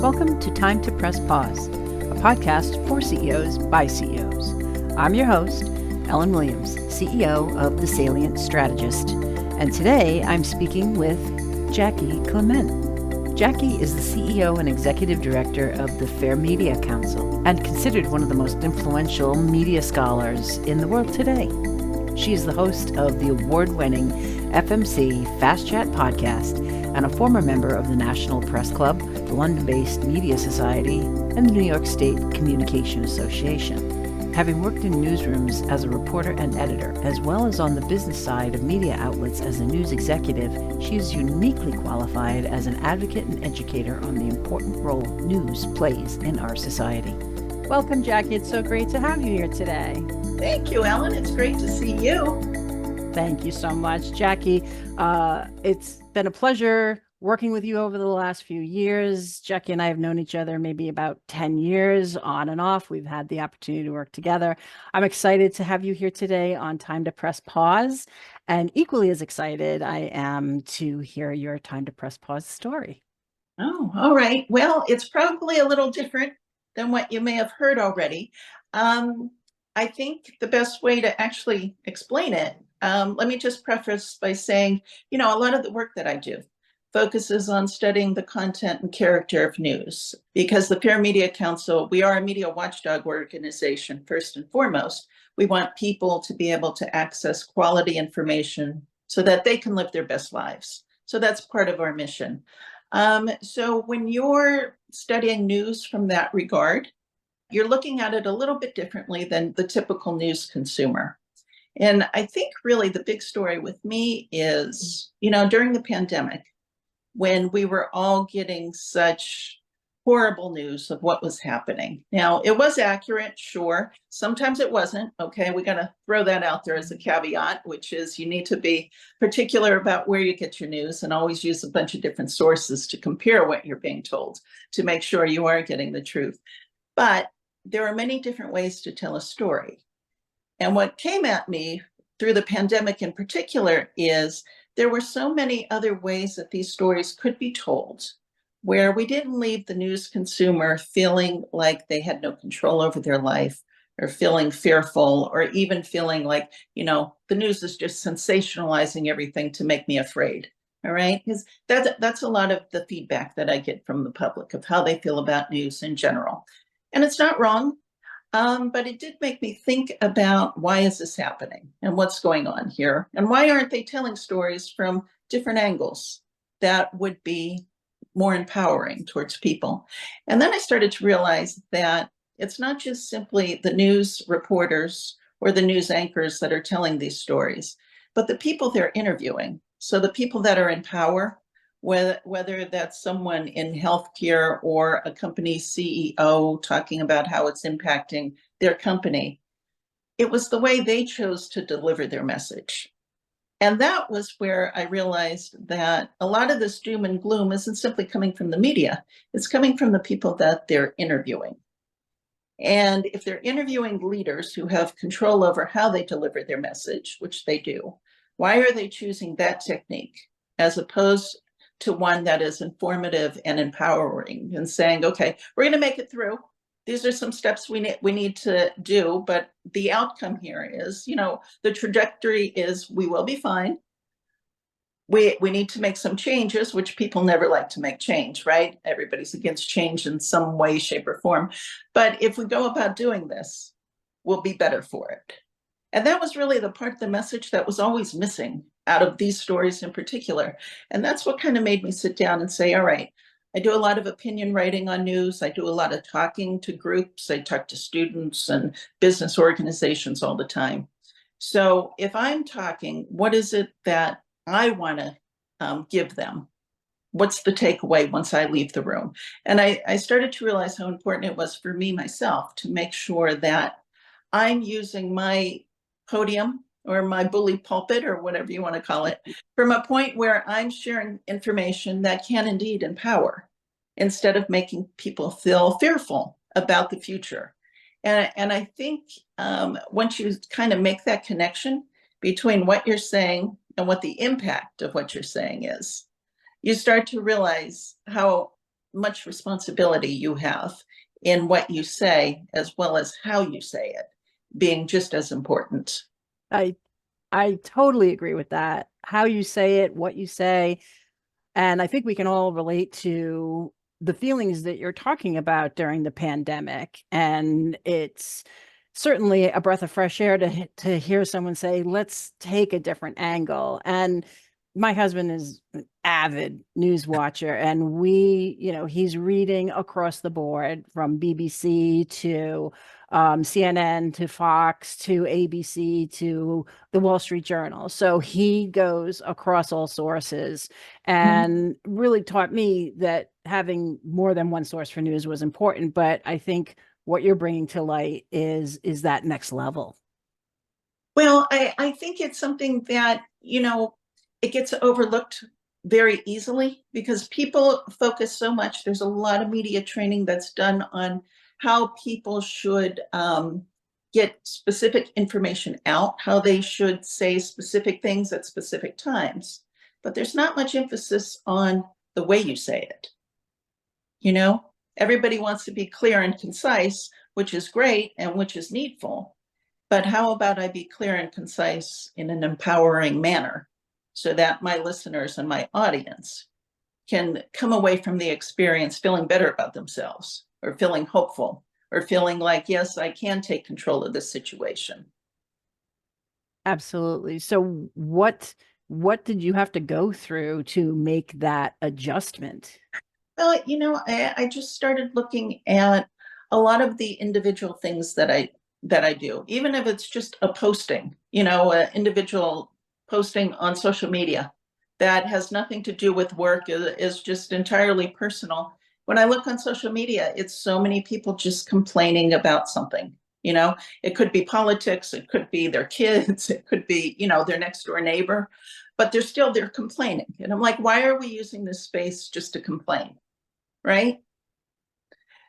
Welcome to Time to Press Pause, a podcast for CEOs by CEOs. I'm your host, Ellen Williams, CEO of the Salient Strategist, and today I'm speaking with Jaci Clement. Jaci is the CEO and Executive Director of the Fair Media Council and considered one of the most influential media scholars in the world today. She is the host of the award-winning FMC Fast Chat podcast and a former member of the National Press Club, the London-based Media Society, and the New York State Communication Association. Having worked in newsrooms as a reporter and editor, as well as on the business side of media outlets as a news executive, she is uniquely qualified as an advocate and educator on the important role news plays in our society. Welcome, Jaci. It's so great to have you here today. Thank you, Ellen. It's great to see you. Thank you so much, Jaci. It's been a pleasure working with you over the last few years. Jaci and I have known each other maybe about 10 years on and off. We've had the opportunity to work together. I'm excited to have you here today on Time to Press Pause. And equally as excited I am to hear your Time to Press Pause story. Oh, all right. Well, it's probably a little different than what you may have heard already. I think the best way to actually explain it, let me just preface by saying, a lot of the work that I do focuses on studying the content and character of news, because the Fair Media Council, we are a media watchdog organization. First and foremost, we want people to be able to access quality information so that they can live their best lives. So that's part of our mission. So when you're studying news from that regard, you're looking at it a little bit differently than the typical news consumer. And I think really the big story with me is, during the pandemic, when we were all getting such horrible news of what was happening. Now, it was accurate, sure. Sometimes it wasn't. Okay, we got to throw that out there as a caveat, which is you need to be particular about where you get your news and always use a bunch of different sources to compare what you're being told to make sure you are getting the truth. But there are many different ways to tell a story. And what came at me through the pandemic in particular is there were so many other ways that these stories could be told where we didn't leave the news consumer feeling like they had no control over their life or feeling fearful or even feeling like, the news is just sensationalizing everything to make me afraid. All right. Because that's a lot of the feedback that I get from the public of how they feel about news in general. And it's not wrong, but it did make me think about why is this happening and what's going on here? And why aren't they telling stories from different angles that would be more empowering towards people? And then I started to realize that it's not just simply the news reporters or the news anchors that are telling these stories, but the people they're interviewing. So the people that are in power, whether that's someone in healthcare or a company CEO talking about how it's impacting their company, it was the way they chose to deliver their message. And that was where I realized that a lot of this doom and gloom isn't simply coming from the media, it's coming from the people that they're interviewing. And if they're interviewing leaders who have control over how they deliver their message, which they do, why are they choosing that technique as opposed to one that is informative and empowering and saying, okay, we're going to make it through. These are some steps we need to do, but the outcome here is, the trajectory is we will be fine. We need to make some changes, which people never like to make change, right? Everybody's against change in some way, shape, or form. But if we go about doing this, we'll be better for it. And that was really the part of the message that was always missing out of these stories in particular. And that's what kind of made me sit down and say, all right, I do a lot of opinion writing on news. I do a lot of talking to groups. I talk to students and business organizations all the time. So if I'm talking, what is it that I want to give them? What's the takeaway once I leave the room? And I started to realize how important it was for me myself to make sure that I'm using my podium or my bully pulpit or whatever you want to call it, from a point where I'm sharing information that can indeed empower instead of making people feel fearful about the future. And I think once you kind of make that connection between what you're saying and what the impact of what you're saying is, you start to realize how much responsibility you have in what you say, as well as how you say it, being just as important. I I totally agree with that. How you say it, what you say, and I think we can all relate to the feelings that you're talking about during the pandemic. And it's certainly a breath of fresh air to hear someone say, let's take a different angle. And my husband is an avid news watcher, and he's reading across the board from BBC to CNN to Fox to ABC to the Wall Street Journal. So he goes across all sources and really taught me that having more than one source for news was important. But I think what you're bringing to light is that next level. Well, I think it's something that, it gets overlooked very easily because people focus so much. There's a lot of media training that's done on how people should get specific information out, how they should say specific things at specific times. But there's not much emphasis on the way you say it. Everybody wants to be clear and concise, which is great and which is needful. But how about I be clear and concise in an empowering manner so that my listeners and my audience can come away from the experience feeling better about themselves, or feeling hopeful, or feeling like, yes, I can take control of this situation. Absolutely. So what did you have to go through to make that adjustment? Well, I just started looking at a lot of the individual things that I do, even if it's just a posting, an individual posting on social media that has nothing to do with work, is just entirely personal. When I look on social media, it's so many people just complaining about something. It could be politics, it could be their kids, it could be, their next door neighbor, but they're complaining. And I'm like, why are we using this space just to complain? Right?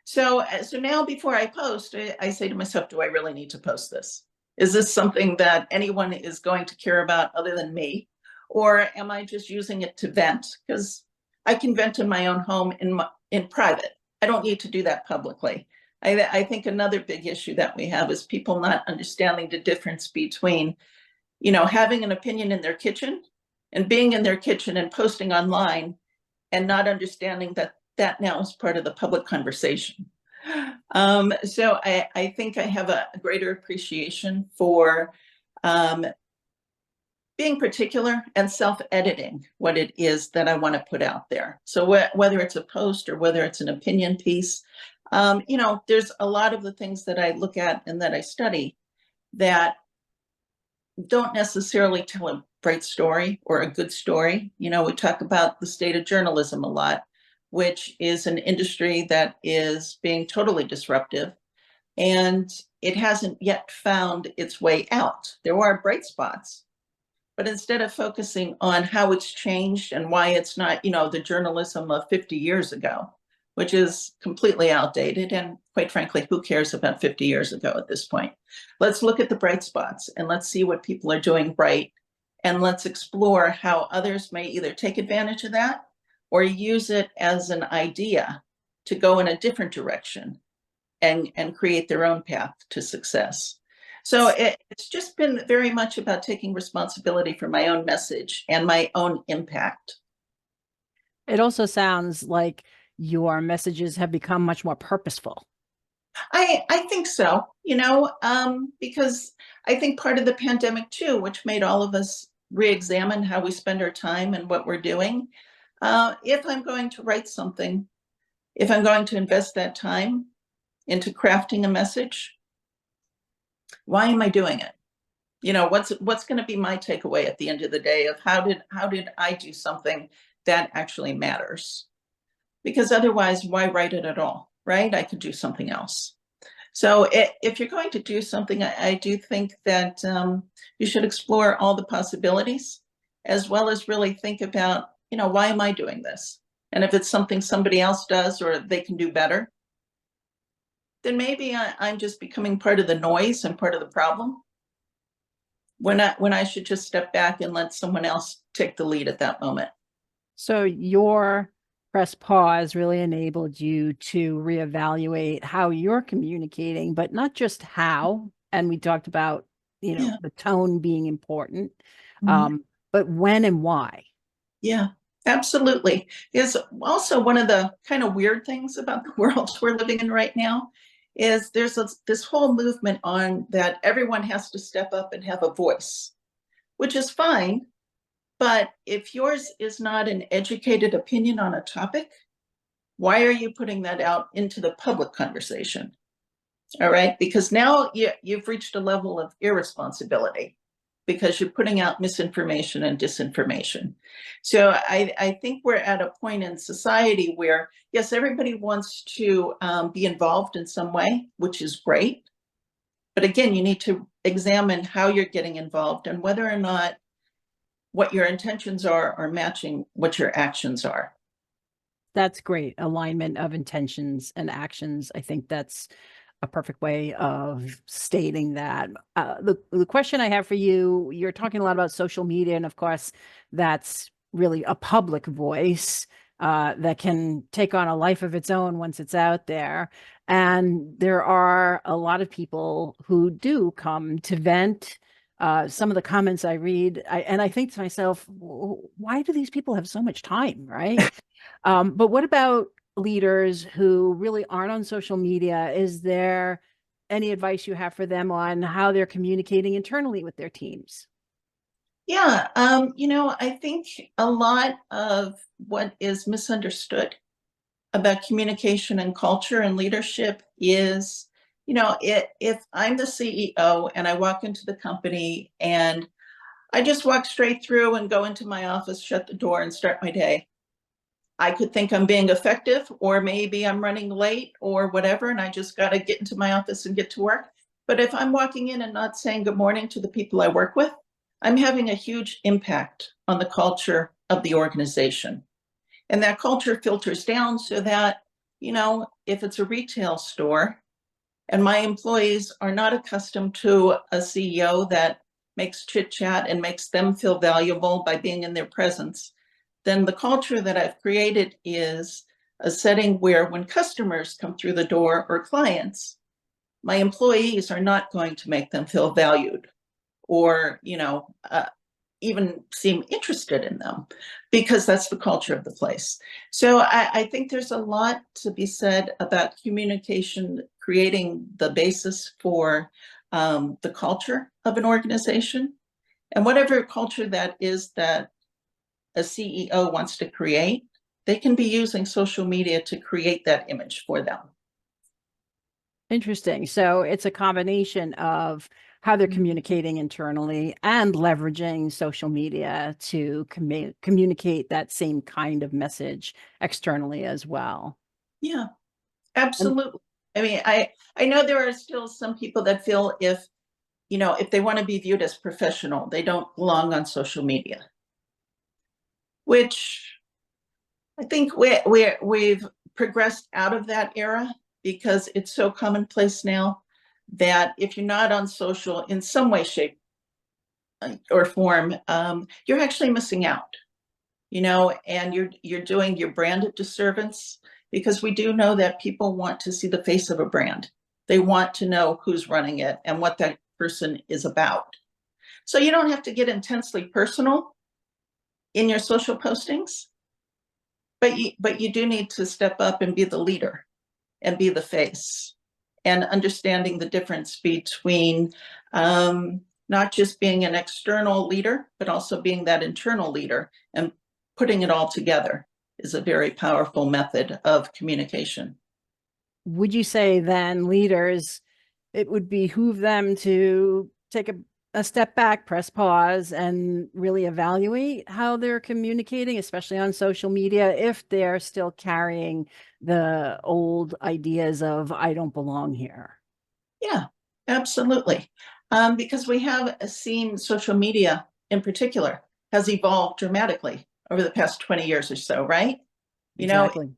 So now before I post, I say to myself, do I really need to post this? Is this something that anyone is going to care about other than me? Or am I just using it to vent? Because I can vent in my own home in private. I don't need to do that publicly. I think another big issue that we have is people not understanding the difference between, having an opinion in their kitchen and being in their kitchen and posting online, and not understanding that now is part of the public conversation. So I think I have a greater appreciation for being particular and self-editing what it is that I want to put out there. So whether it's a post or whether it's an opinion piece, there's a lot of the things that I look at and that I study that don't necessarily tell a great story or a good story. We talk about the state of journalism a lot, which is an industry that is being totally disruptive, and it hasn't yet found its way out. There are bright spots, but instead of focusing on how it's changed and why it's not, the journalism of 50 years ago, which is completely outdated. And quite frankly, who cares about 50 years ago at this point? Let's look at the bright spots and let's see what people are doing right. And let's explore how others may either take advantage of that or use it as an idea to go in a different direction and create their own path to success. So it's just been very much about taking responsibility for my own message and my own impact. It also sounds like your messages have become much more purposeful. I think so, because I think part of the pandemic too, which made all of us re-examine how we spend our time and what we're doing. If I'm going to write something, if I'm going to invest that time into crafting a message, why am I doing it? What's going to be my takeaway at the end of the day of how did I do something that actually matters? Because otherwise, why write it at all, right? I could do something else. So if you're going to do something, I do think that you should explore all the possibilities, as well as really think about, why am I doing this? And if it's something somebody else does or they can do better, then maybe I'm just becoming part of the noise and part of the problem, when I should just step back and let someone else take the lead at that moment. So your press pause really enabled you to reevaluate how you're communicating, but not just how. And we talked about, Yeah. the tone being important, Mhm. but when and why. Yeah, absolutely. Is also one of the kind of weird things about the world we're living in right now is this whole movement on that everyone has to step up and have a voice, which is fine. But if yours is not an educated opinion on a topic, why are you putting that out into the public conversation? All right, because now you've reached a level of irresponsibility because you're putting out misinformation and disinformation. So I think we're at a point in society where, yes, everybody wants to be involved in some way, which is great. But again, you need to examine how you're getting involved and whether or not what your intentions are matching what your actions are. That's great. Alignment of intentions and actions. I think that's a perfect way of stating that. The question I have for you, you're talking a lot about social media, and of course, that's really a public voice that can take on a life of its own once it's out there. And there are a lot of people who do come to vent. Some of the comments I read, and I think to myself, why do these people have so much time, right? But what about leaders who really aren't on social media? Is there any advice you have for them on how they're communicating internally with their teams? Yeah, I think a lot of what is misunderstood about communication and culture and leadership is, if I'm the CEO and I walk into the company and I just walk straight through and go into my office, shut the door, and start my day, I could think I'm being effective, or maybe I'm running late or whatever, and I just got to get into my office and get to work. But if I'm walking in and not saying good morning to the people I work with, I'm having a huge impact on the culture of the organization. And that culture filters down so that, if it's a retail store and my employees are not accustomed to a CEO that makes chit chat and makes them feel valuable by being in their presence, then the culture that I've created is a setting where when customers come through the door or clients, my employees are not going to make them feel valued or, even seem interested in them because that's the culture of the place. So I think there's a lot to be said about communication, creating the basis for the culture of an organization. And whatever culture that is that a CEO wants to create, they can be using social media to create that image for them. Interesting. So it's a combination of how they're communicating internally and leveraging social media to communicate that same kind of message externally as well. Yeah, And absolutely. I mean, I know there are still some people that feel if they want to be viewed as professional, they don't belong on social media, which I think we've progressed out of that era because it's so commonplace now that if you're not on social in some way, shape, or form, you're actually missing out. And you're doing your brand a disservice because we do know that people want to see the face of a brand. They want to know who's running it and what that person is about. So you don't have to get intensely personal in your social postings, but you do need to step up and be the leader and be the face and understanding the difference between not just being an external leader, but also being that internal leader, and putting it all together is a very powerful method of communication. would you say then leaders, it would behoove them to take a step back, press pause, and really evaluate how they're communicating, especially on social media, if they're still carrying the old ideas of I don't belong here? Yeah, absolutely. Because we have seen social media in particular has evolved dramatically over the past 20 years or so, right? You know, Exactly.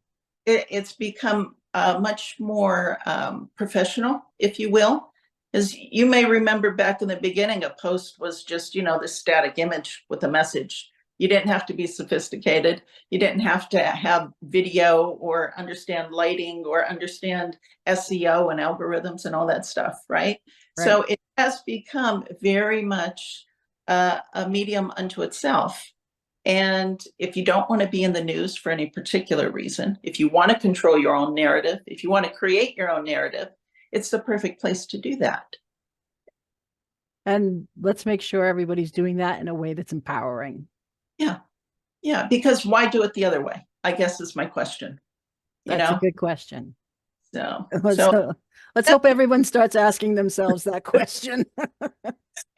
it's become much more professional, if you will. As you may remember back in the beginning, a post was just, this static image with a message. You didn't have to be sophisticated. You didn't have to have video or understand lighting or understand SEO and algorithms and all that stuff, right? So it has become very much a medium unto itself. And if you don't want to be in the news for any particular reason, if you want to control your own narrative, if you want to create your own narrative, it's the perfect place to do that. And let's make sure everybody's doing that in a way that's empowering. Yeah. Yeah. Because why do it the other way? I guess is my question. That's a good question. So let's hope everyone starts asking themselves that question. I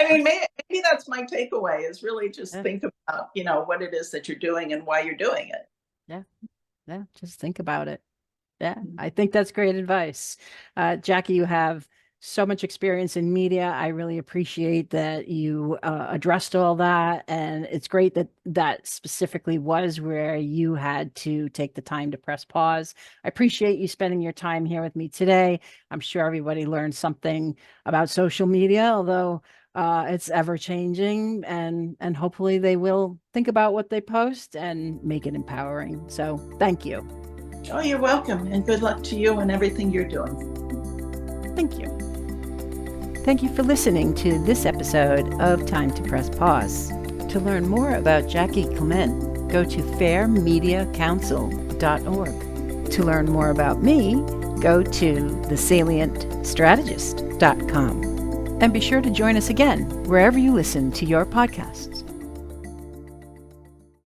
mean, maybe that's my takeaway is really just think about, what it is that you're doing and why you're doing it. Yeah. Just think about it. Yeah. I think that's great advice. Jaci, you have so much experience in media. I really appreciate that you addressed all that. And it's great that that specifically was where you had to take the time to press pause. I appreciate you spending your time here with me today. I'm sure everybody learned something about social media, although it's ever changing, and hopefully they will think about what they post and make it empowering. So thank you. Oh, you're welcome. And good luck to you and everything you're doing. Thank you. Thank you for listening to this episode of Time to Press Pause. To learn more about Jaci Clement, go to fairmediacouncil.org. To learn more about me, go to thesalientstrategist.com. And be sure to join us again wherever you listen to your podcasts.